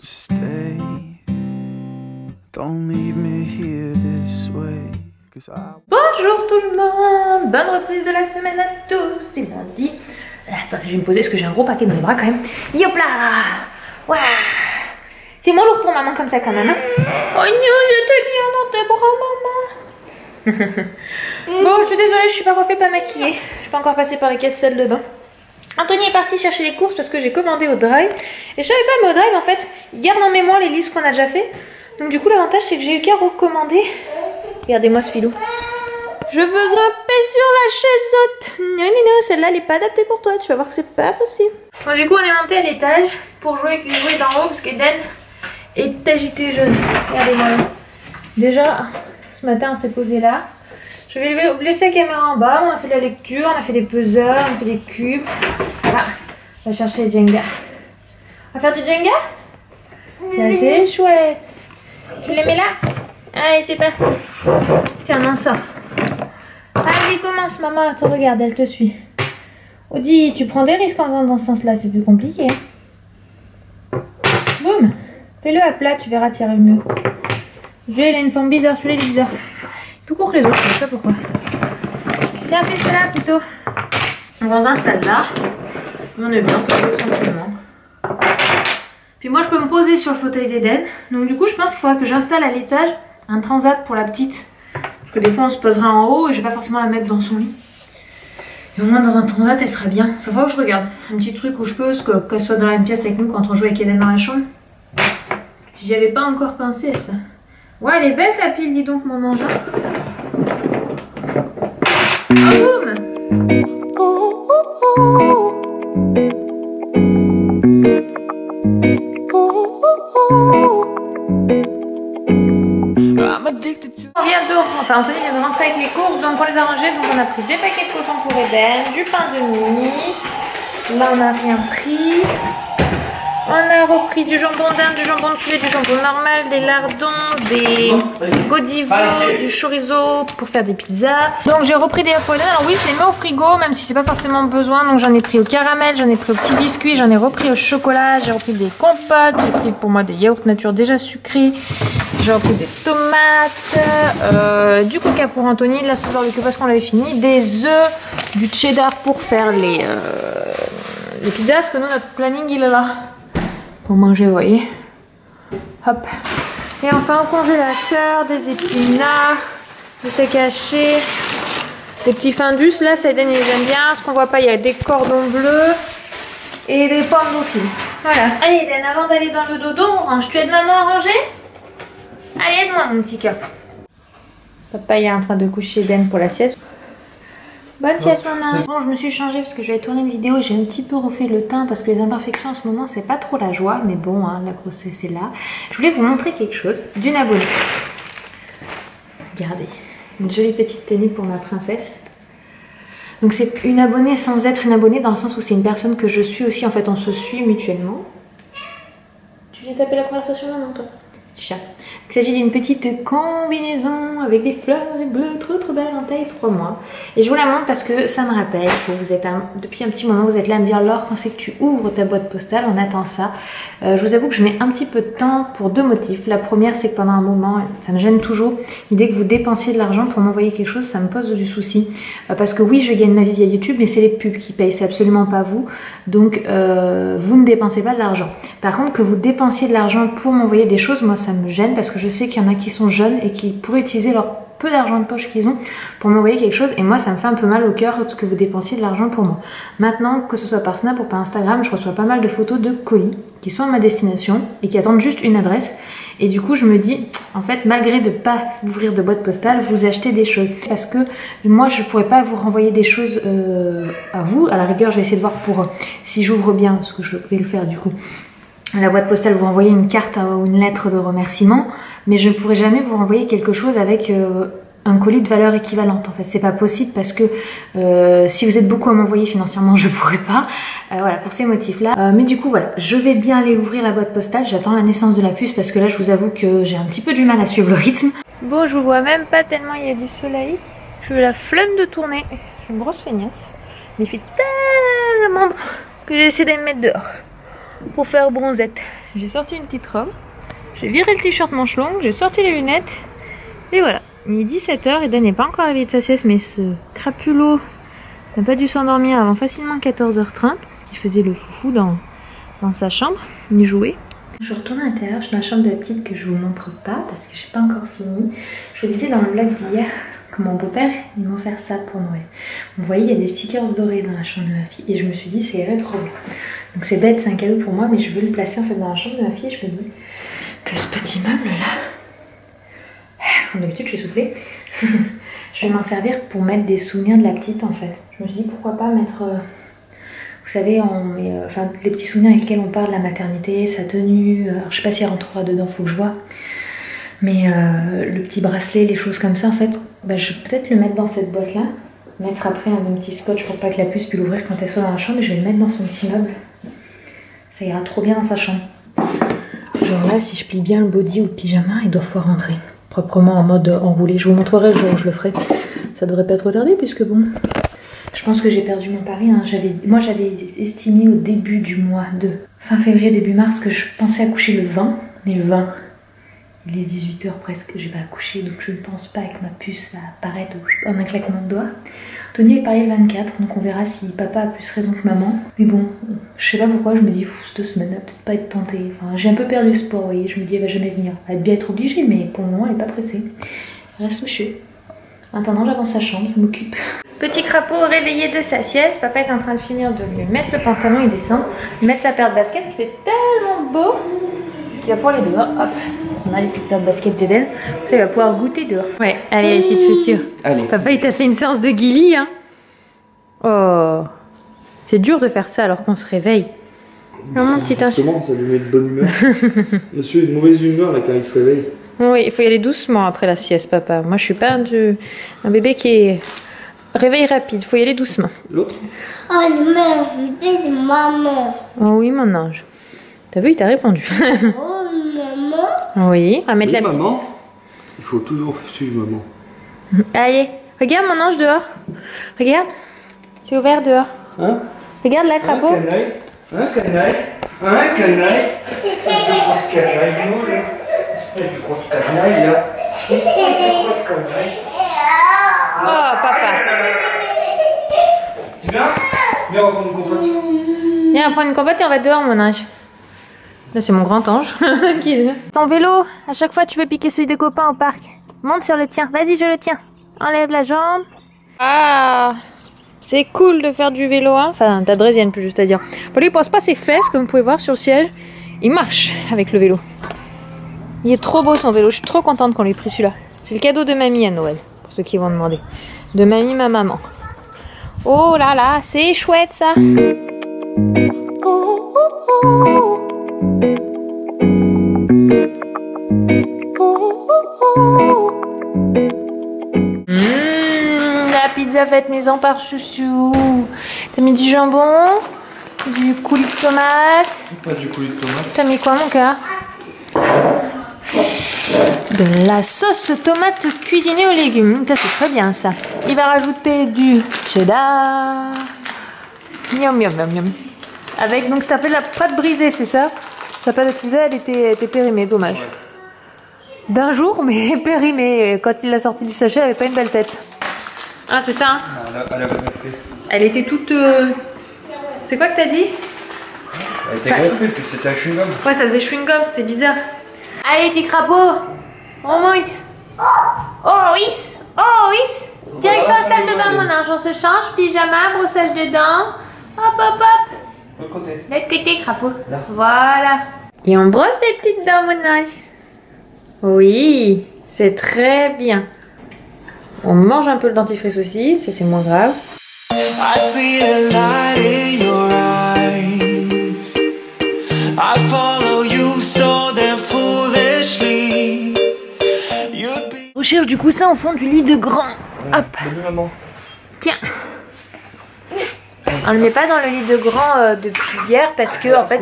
Stay. Don't leave me here this way. Bonjour tout le monde, bonne reprise de la semaine à tous, c'est lundi. Attendez, je vais me poser parce que j'ai un gros paquet dans les bras quand même. Yop là. Waouh. C'est moins lourd pour maman comme ça quand même. Hein. Oh non, j'étais bien dans tes bras maman. Bon, je suis désolée, je suis pas coiffée, pas maquillée. Je suis pas encore passée par les caisses salle de bain. Anthony est parti chercher les courses parce que j'ai commandé au drive. Et je savais pas, mais au drive en fait, il garde en mémoire les listes qu'on a déjà fait. Donc du coup l'avantage c'est que j'ai eu qu'à recommander. Regardez-moi ce filou. Je veux grimper sur la chaise haute. Non, non, non, celle-là elle est pas adaptée pour toi. Tu vas voir que c'est pas possible. Bon, du coup on est monté à l'étage pour jouer avec les jouets d'en haut parce qu'Eden est agité jeune. Regardez-moi là. Déjà, ce matin on s'est posé là. Je vais laisser la caméra en bas. On a fait de la lecture, on a fait des puzzles, on a fait des cubes. Voilà, on va chercher les Jenga. On va faire du Jenga? C'est assez chouette. Tu les mets là? Allez, c'est parti. Tiens, on en sort. Allez, commence, maman. Attends, regarde, elle te suit. Audi, tu prends des risques en faisant dans ce sens-là, c'est plus compliqué. Boum. Fais-le à plat, tu verras, tu y arrives mieux. Celui-là, il a une forme bizarre, celui-là, il est bizarre. Plus court que les autres, je sais pas pourquoi. Tiens, fais cela plutôt. On s'installe là. On est bien, on peut jouer tranquillement. Puis moi, je peux me poser sur le fauteuil d'Eden. Donc du coup, je pense qu'il faudra que j'installe à l'étage un transat pour la petite. Parce que des fois, on se posera en haut et j'ai pas forcément à la mettre dans son lit. Et au moins, dans un transat, elle sera bien. Faut voir que je regarde. Un petit truc où je peux, qu'elle soit dans la même pièce avec nous quand on joue avec Eden dans la chambre. Si j'y avais pas encore pensé à ça. Ouais, elle est belle la pile, dis donc, mon engin. Oh, boum! On vient de... Enfin, Anthony vient de rentrer avec les courses, donc on les a rangées. Donc on a pris des paquets de coton pour Eden, du pain de mie. Là, on n'a rien pris. On a repris du jambon d'Inde, du jambon de poulet, du jambon normal, des lardons, des godivo, du chorizo pour faire des pizzas. Donc j'ai repris des œufs. Alors oui, je les mets au frigo, même si c'est pas forcément besoin. Donc j'en ai pris au caramel, j'en ai pris au petit biscuit, j'en ai repris au chocolat, j'ai repris des compotes, j'ai pris pour moi des yaourts nature déjà sucrés, j'ai repris des tomates, du coca pour Anthony, de la sauce barbecue parce qu'on l'avait fini, des œufs, du cheddar pour faire les pizzas, parce que nous notre planning il est là. Pour manger, vous voyez. Hop. Et enfin au congélateur, des épinards, du steak haché, des petits findus. Là, ça Eden, ils aiment bien. Ce qu'on voit pas, il y a des cordons bleus et des pommes aussi. Voilà. Allez, Eden, avant d'aller dans le dodo, on range. Tu aides maman à ranger? Allez, aide-moi, mon petit cœur. Papa, il est en train de coucher Eden pour la sieste. Bonne sieste maman. Bon, je me suis changée parce que je vais tourner une vidéo et j'ai un petit peu refait le teint parce que les imperfections en ce moment c'est pas trop la joie, mais bon, hein, la grossesse est là. Je voulais vous montrer quelque chose d'une abonnée. Regardez, une jolie petite tenue pour ma princesse. Donc c'est une abonnée sans être une abonnée dans le sens où c'est une personne que je suis aussi, en fait on se suit mutuellement. Tu viens taper la conversation maman toi? Petit chat. Il s'agit d'une petite combinaison avec des fleurs bleues trop belles en taille 3 mois. Et je vous la montre parce que ça me rappelle que vous êtes depuis un petit moment, vous êtes là à me dire Laure, quand c'est que tu ouvres ta boîte postale, on attend ça. Je vous avoue que je mets un petit peu de temps pour deux motifs. La première, c'est que pendant un moment, ça me gêne toujours l'idée que vous dépensiez de l'argent pour m'envoyer quelque chose, ça me pose du souci. Parce que oui, je gagne ma vie via YouTube, mais c'est les pubs qui payent, c'est absolument pas vous. Donc vous ne dépensez pas de l'argent. Par contre, que vous dépensiez de l'argent pour m'envoyer des choses, moi ça me gêne parce que je sais qu'il y en a qui sont jeunes et qui pourraient utiliser leur peu d'argent de poche qu'ils ont pour m'envoyer quelque chose et moi ça me fait un peu mal au cœur que vous dépensiez de l'argent pour moi. Maintenant, que ce soit par Snap ou par Instagram, je reçois pas mal de photos de colis qui sont à ma destination et qui attendent juste une adresse et du coup je me dis en fait malgré de pas ouvrir de boîte postale, vous achetez des choses parce que moi je pourrais pas vous renvoyer des choses à vous. À la rigueur je vais essayer de voir pour si j'ouvre bien, parce que je vais le faire du coup. À la boîte postale, vous envoyez une carte ou une lettre de remerciement, mais je ne pourrai jamais vous renvoyer quelque chose avec un colis de valeur équivalente. En fait, c'est pas possible parce que si vous êtes beaucoup à m'envoyer financièrement, je pourrais pas. Voilà, pour ces motifs-là. Mais du coup, voilà, je vais bien aller ouvrir la boîte postale. J'attends la naissance de la puce parce que là, je vous avoue que j'ai un petit peu du mal à suivre le rythme. Bon, je vous vois même pas tellement il y a du soleil. Je veux la flemme de tourner. Je suis une grosse feignasse. Mais il fait tellement bon que j'ai essayé de me mettre dehors pour faire bronzette. j'ai sorti une petite robe, j'ai viré le t-shirt manche longue, j'ai sorti les lunettes, et voilà. Il est 17h, Eden n'est pas encore réveillé de sa sieste, mais ce crapulot n'a pas dû s'endormir avant facilement 14h30, parce qu'il faisait le foufou dans sa chambre, il jouait. Je retourne à l'intérieur, je suis dans la chambre de la petite que je vous montre pas, parce que j'ai pas encore fini. Je vous disais dans le vlog d'hier que mon beau-père, il m'a offert ça pour Noël. Vous voyez, il y a des stickers dorés dans la chambre de ma fille, et je me suis dit, ça irait trop bien. Donc c'est bête, c'est un cadeau pour moi, mais je veux le placer en fait dans la chambre de ma fille, et je me dis que ce petit meuble là, comme d'habitude je suis soufflée, je vais m'en servir pour mettre des souvenirs de la petite en fait. Je me suis dit pourquoi pas mettre, vous savez, on met, les petits souvenirs avec lesquels on parle de la maternité, sa tenue, alors, je sais pas si elle rentrera dedans, faut que je vois. Mais le petit bracelet, les choses comme ça en fait, bah, je vais peut-être le mettre dans cette boîte là, mettre après un petit scotch pour pas que la puce puisse l'ouvrir quand elle soit dans la chambre, et je vais le mettre dans son petit meuble. Ça ira trop bien dans sa chambre. Genre là, si je plie bien le body ou le pyjama, il doit pouvoir rentrer proprement en mode enroulé. Je vous montrerai le jour où je le ferai. Ça devrait pas trop tarder puisque bon, je pense que j'ai perdu mon pari. Hein. Moi j'avais estimé au début du mois de fin février, début mars que je pensais accoucher le 20. Mais le 20, il est 18h presque, j'ai pas accouché. Donc je ne pense pas que ma puce va apparaître en un claquement de doigts. Tony est parié le 24, donc on verra si papa a plus raison que maman. Mais bon, je sais pas pourquoi, je me dis, cette semaine, elle va peut-être pas être tentée. Enfin, j'ai un peu perdu espoir, vous voyez, je me dis, elle va jamais venir. Elle va bien être obligée, mais pour le moment, elle est pas pressée. Elle reste touchée. En attendant, j'avance sa chambre, ça m'occupe. Petit crapaud réveillé de sa sieste, papa est en train de finir de lui mettre le pantalon, il descend, lui mettre sa paire de baskets, qui fait tellement beau qu'il va pouvoir les dehors, hop. On a les petites paires de baskets d'Eden, ça il va pouvoir goûter dehors. Ouais, allez les petites chaussures. Allez. Papa il t'a fait une séance de guili, hein. Oh, c'est dur de faire ça alors qu'on se réveille. Non, mon petit justement, ça lui met de bonne humeur. Monsieur est de mauvaise humeur là quand il se réveille. Oui, il faut y aller doucement après la sieste, papa. Moi je suis pas un bébé qui est réveil rapide, il faut y aller doucement. L'autre? Oh, le bébé de maman. Oh oui, mon ange. T'as vu, il t'a répondu. Oh, maman. Oui, on va mettre la petite... maman, il faut toujours suivre maman. Allez, regarde mon ange dehors. Regarde, c'est ouvert dehors. Hein? Regarde là, crapaud. Un canaille. Un canaille. Un canaille. Un canaille. Du gros canaille là. Oh, papa. Tu viens? Viens, on va prendre une compote. Viens, prendre une compote et on va dehors, mon ange. Là, c'est mon grand ange. Qui est là. Ton vélo, à chaque fois, tu veux piquer celui des copains au parc. Monte sur le tien. Vas-y, je le tiens. Enlève la jambe. Ah, c'est cool de faire du vélo, hein. Enfin, ta draisienne, plus juste à dire. Bon, lui, il pose pas ses fesses, comme vous pouvez voir sur le siège. Il marche avec le vélo. Il est trop beau, son vélo. Je suis trop contente qu'on lui ait pris celui-là. C'est le cadeau de mamie à Noël, pour ceux qui vont demander. De mamie, ma maman. Oh là là, c'est chouette, ça. La pizza faite maison par chouchou. T'as mis du jambon, du coulis de tomate. Pas du coulis de tomate. T'as mis quoi, mon cœur? De la sauce tomate cuisinée aux légumes. Ça, c'est très bien, ça. Il va rajouter du cheddar. Miam, miam, miam, miam. Avec, donc, ça s'appelle la pâte brisée, c'est ça? Sa pâte brisée, elle était périmée, dommage. Ouais. D'un jour, mais périmée. Quand il l'a sortie du sachet, elle avait pas une belle tête. Ah, c'est ça, hein? Elle a greffé. Elle était toute... C'est quoi que t'as dit? Elle était greffée, puis c'était un chewing-gum. Ouais, ça faisait chewing-gum, c'était bizarre. Allez, petit crapaud, on monte. Oh, oui. Oh, oui. Direction la salle de bain, mon ange. On se change, pyjama, brossage de dents. Hop, hop, hop. De l'autre côté. De l'autre côté, crapaud. Là. Voilà. Et on brosse les petites dents, mon ange. Oui, c'est très bien. On mange un peu le dentifrice aussi, ça c'est moins grave. I see a light in your eyes. I follow you so damn foolishly. On cherche du coussin au fond du lit de grand. Hop. Maman. Tiens. On le met pas dans le lit de grand depuis hier parce que en fait,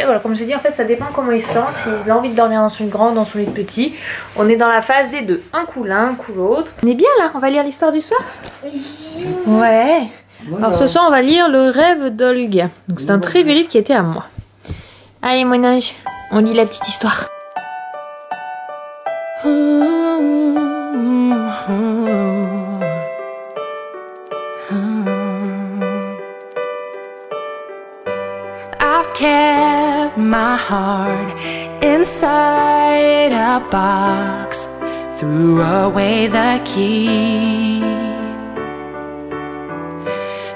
voilà, comme je dis, en fait, ça dépend comment il se sent. S'il a envie de dormir dans son lit grand, dans son lit de petit. On est dans la phase des deux. Un coup l'un, un coup l'autre. On est bien là. On va lire l'histoire du soir. Ouais. Voilà. Alors ce soir, on va lire Le rêve d'Olga. Donc c'est un très vieux livre qui était à moi. Allez, mon ange. On lit la petite histoire. I've kept my heart inside a box, threw away the key.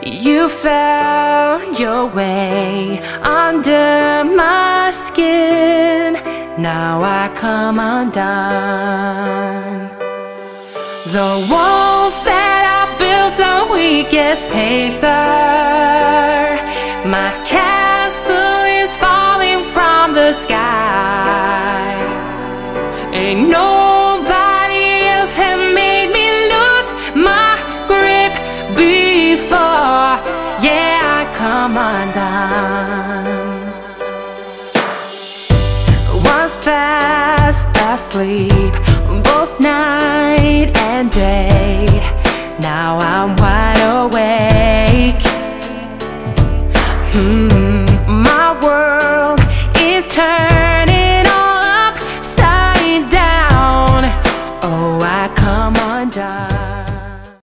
You found your way under my skin, now I come undone. The walls that I built on weakest paper, my castle is falling from the sky. Ain't nobody else have made me lose my grip before. Yeah, I come undone. Once fast asleep, both night and day, now I'm wide awake. My world is turned